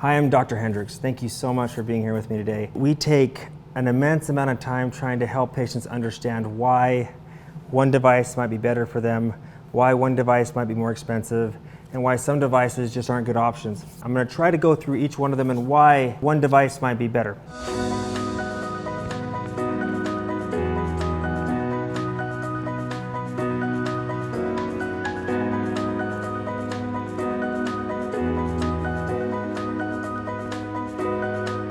Hi, I'm Dr. Hendricks. Thank you so much for being here with me today. We take an immense amount of time trying to help patients understand why one device might be better for them, why one device might be more expensive, and why some devices just aren't good options. I'm going to try to go through each one of them and why one device might be better.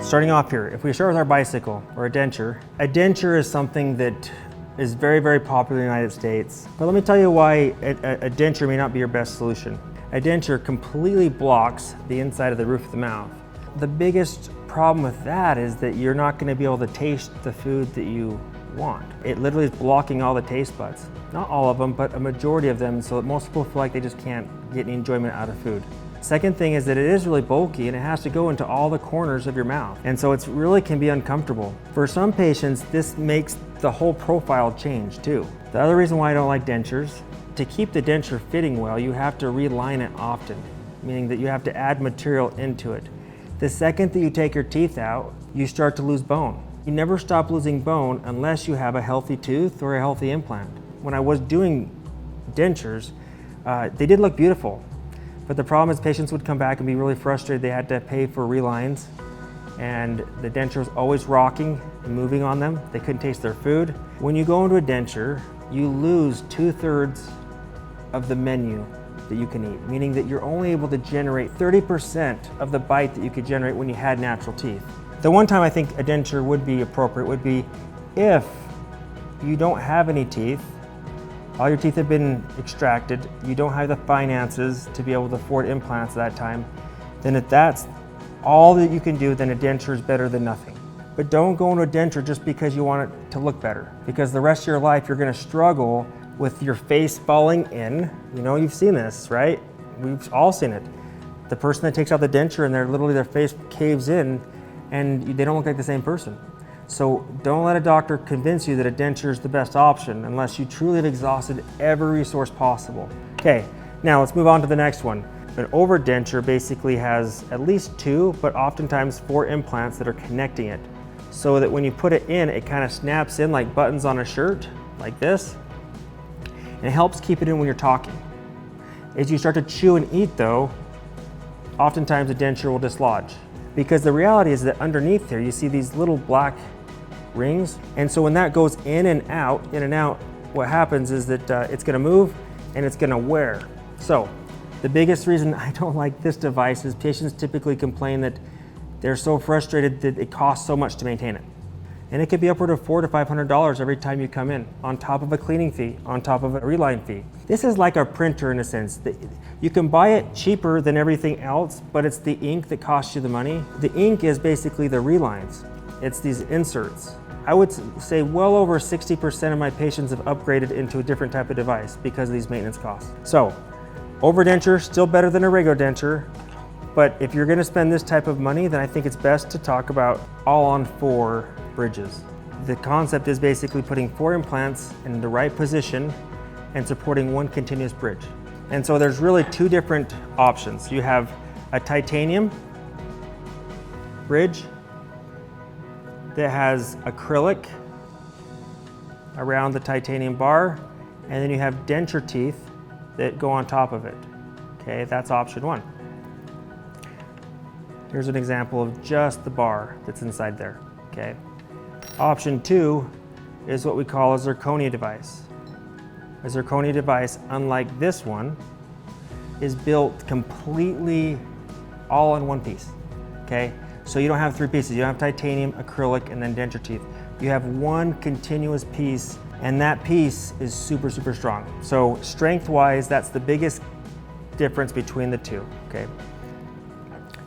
Starting off here, if we start with our bicycle or a denture is something that is very, very popular in the United States. But let me tell you why a denture may not be your best solution. A denture completely blocks the inside of the roof of the mouth. The biggest problem with that is that you're not going to be able to taste the food that you want. It literally is blocking all the taste buds. Not all of them, but a majority of them, so that most people feel like they just can't get any enjoyment out of food. Second thing is that it is really bulky and it has to go into all the corners of your mouth. And so it really can be uncomfortable. For some patients, this makes the whole profile change too. The other reason why I don't like dentures, to keep the denture fitting well, you have to reline it often, meaning that you have to add material into it. The second that you take your teeth out, you start to lose bone. You never stop losing bone unless you have a healthy tooth or a healthy implant. When I was doing dentures, they did look beautiful. But the problem is patients would come back and be really frustrated. They had to pay for relines and the denture was always rocking and moving on them. They couldn't taste their food. When you go into a denture, you lose 2/3 of the menu that you can eat, meaning that you're only able to generate 30% of the bite that you could generate when you had natural teeth. The one time I think a denture would be appropriate would be if you don't have any teeth, all your teeth have been extracted, you don't have the finances to be able to afford implants at that time, then if that's all that you can do, then a denture is better than nothing. But don't go into a denture just because you want it to look better, because the rest of your life you're going to struggle with your face falling in. You know, you've seen this, right? We've all seen it. The person that takes out the denture and their face caves in and they don't look like the same person. So don't let a doctor convince you that a denture is the best option unless you truly have exhausted every resource possible. Okay, now let's move on to the next one. An overdenture basically has at least 2, but oftentimes 4 implants that are connecting it. So that when you put it in, it kind of snaps in like buttons on a shirt, like this. And it helps keep it in when you're talking. As you start to chew and eat though, oftentimes a denture will dislodge. Because the reality is that underneath there, you see these little black rings. And so when that goes in and out, what happens is that it's gonna move and it's gonna wear. So the biggest reason I don't like this device is patients typically complain that they're so frustrated that it costs so much to maintain it. And it could be upward of $400 to $500 every time you come in, on top of a cleaning fee, on top of a reline fee. This is like a printer in a sense. You can buy it cheaper than everything else, but it's the ink that costs you the money. The ink is basically the relines. It's these inserts. I would say well over 60% of my patients have upgraded into a different type of device because of these maintenance costs. So, overdenture, still better than a regular denture, but if you're gonna spend this type of money, then I think it's best to talk about all-on-4 bridges. The concept is basically putting 4 implants in the right position and supporting one continuous bridge. And so there's really 2 different options. You have a titanium bridge that has acrylic around the titanium bar, and then you have denture teeth that go on top of it. Okay, that's option 1. Here's an example of just the bar that's inside there. Okay. Option 2 is what we call a zirconia device. A zirconia device, unlike this one, is built completely all in one piece, okay? So you don't have 3 pieces. You don't have titanium, acrylic, and then denture teeth. You have one continuous piece, and that piece is super, super strong. So strength-wise, that's the biggest difference between the 2, okay?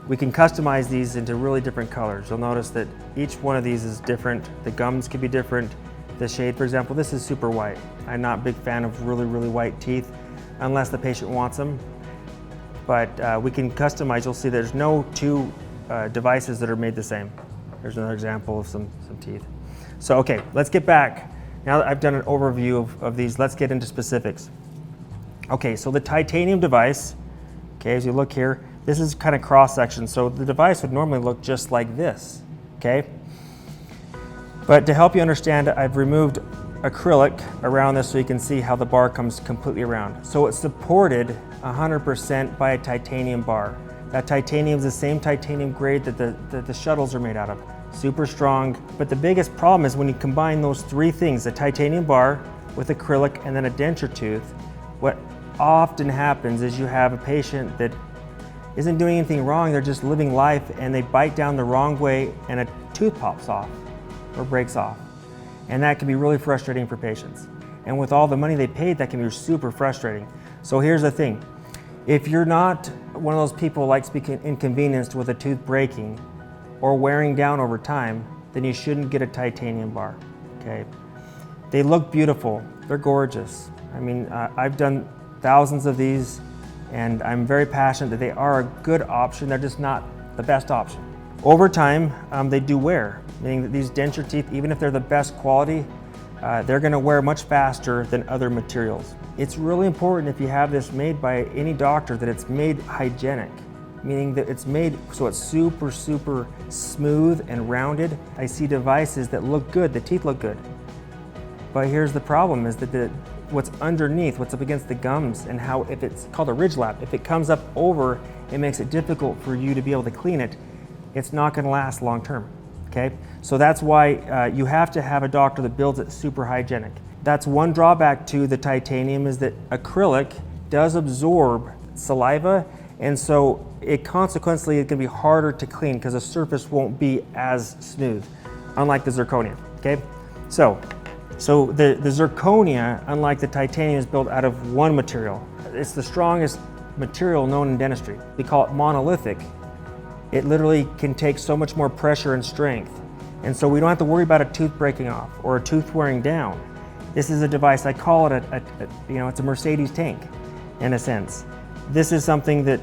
We can customize these into really different colors. You'll notice that each one of these is different. The gums could be different. The shade, for example, this is super white. I'm not a big fan of really, really white teeth unless the patient wants them. But we can customize. You'll see there's no 2 devices that are made the same. There's another example of some teeth. So, okay, let's get back. Now that I've done an overview of these, let's get into specifics. Okay, so the titanium device, okay, as you look here, This is kind of cross section, so the device would normally look just like this, okay? But to help you understand, I've removed acrylic around this so you can see how the bar comes completely around. So it's supported 100% by a titanium bar. That titanium is the same titanium grade that the shuttles are made out of. Super strong, but the biggest problem is when you combine those three things, the titanium bar with acrylic and then a denture tooth, what often happens is you have a patient that isn't doing anything wrong, they're just living life and they bite down the wrong way and a tooth pops off or breaks off. And that can be really frustrating for patients. And with all the money they paid, that can be super frustrating. So here's the thing. If you're not one of those people who likes to be inconvenienced with a tooth breaking or wearing down over time, then you shouldn't get a titanium bar, okay? They look beautiful, they're gorgeous. I mean, I've done thousands of these and I'm very passionate that they are a good option, they're just not the best option. Over time, they do wear, meaning that these denture teeth, even if they're the best quality, they're gonna wear much faster than other materials. It's really important if you have this made by any doctor that it's made hygienic, meaning that it's made so it's super, super smooth and rounded. I see devices that look good, the teeth look good. But here's the problem is that what's underneath, what's up against the gums and how, if it's called a ridge lap, if it comes up over, it makes it difficult for you to be able to clean it. It's not gonna last long term, okay? So that's why you have to have a doctor that builds it super hygienic. That's one drawback to the titanium is that acrylic does absorb saliva, and so it consequently it can be harder to clean because the surface won't be as smooth, unlike the zirconia, okay? So the zirconia, unlike the titanium, is built out of one material. It's the strongest material known in dentistry. We call it monolithic. It literally can take so much more pressure and strength. And so we don't have to worry about a tooth breaking off or a tooth wearing down. This is a device, I call it it's a Mercedes tank in a sense. This is something that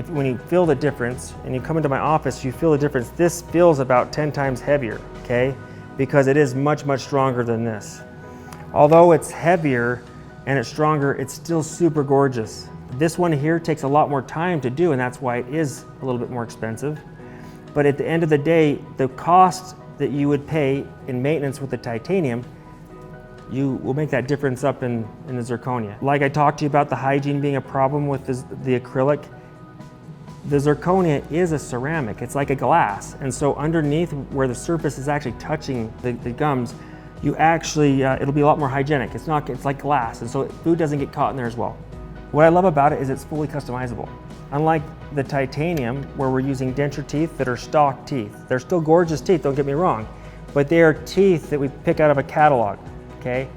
when you feel the difference and you come into my office, you feel the difference. This feels about 10 times heavier, okay? Because it is much, much stronger than this. Although it's heavier and it's stronger, it's still super gorgeous. This one here takes a lot more time to do, and that's why it is a little bit more expensive. But at the end of the day, the cost that you would pay in maintenance with the titanium, you will make that difference up in the zirconia. Like I talked to you about the hygiene being a problem with the acrylic, the zirconia is a ceramic, it's like a glass. And so underneath where the surface is actually touching the gums, you actually, it'll be a lot more hygienic. It's like glass, and so food doesn't get caught in there as well. What I love about it is it's fully customizable. Unlike the titanium, where we're using denture teeth that are stock teeth. They're still gorgeous teeth, don't get me wrong, but they are teeth that we pick out of a catalog, okay?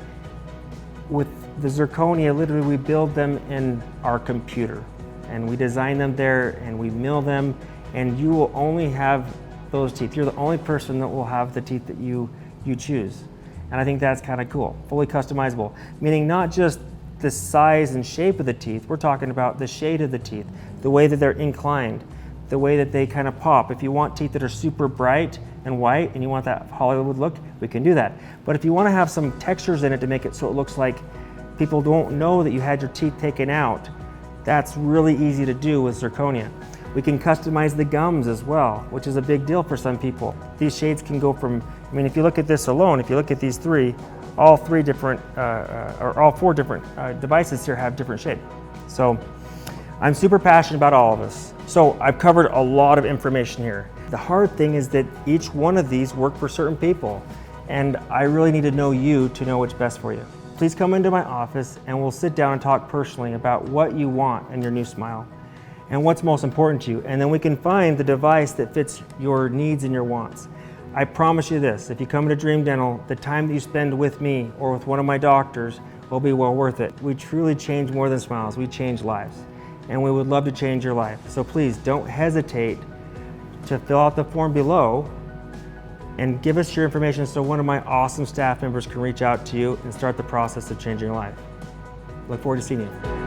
With the zirconia, literally we build them in our computer, and we design them there, and we mill them, and you will only have those teeth. You're the only person that will have the teeth that you choose. And I think that's kind of cool, fully customizable, meaning not just the size and shape of the teeth, we're talking about the shade of the teeth, the way that they're inclined, the way that they kind of pop. If you want teeth that are super bright and white and you want that Hollywood look, we can do that. But if you want to have some textures in it to make it so it looks like people don't know that you had your teeth taken out, that's really easy to do with zirconia. We can customize the gums as well, which is a big deal for some people. These shades can go from, I mean, if you look at this alone, if you look at these three, all four different devices here have different shade. So I'm super passionate about all of this. So I've covered a lot of information here. The hard thing is that each one of these work for certain people, and I really need to know you to know what's best for you. Please come into my office and we'll sit down and talk personally about what you want in your new smile and what's most important to you, and then we can find the device that fits your needs and your wants. I promise you this, if you come to Dream Dental, the time that you spend with me or with one of my doctors will be well worth it. We truly change more than smiles, we change lives. And we would love to change your life. So please don't hesitate to fill out the form below and give us your information so one of my awesome staff members can reach out to you and start the process of changing your life. Look forward to seeing you.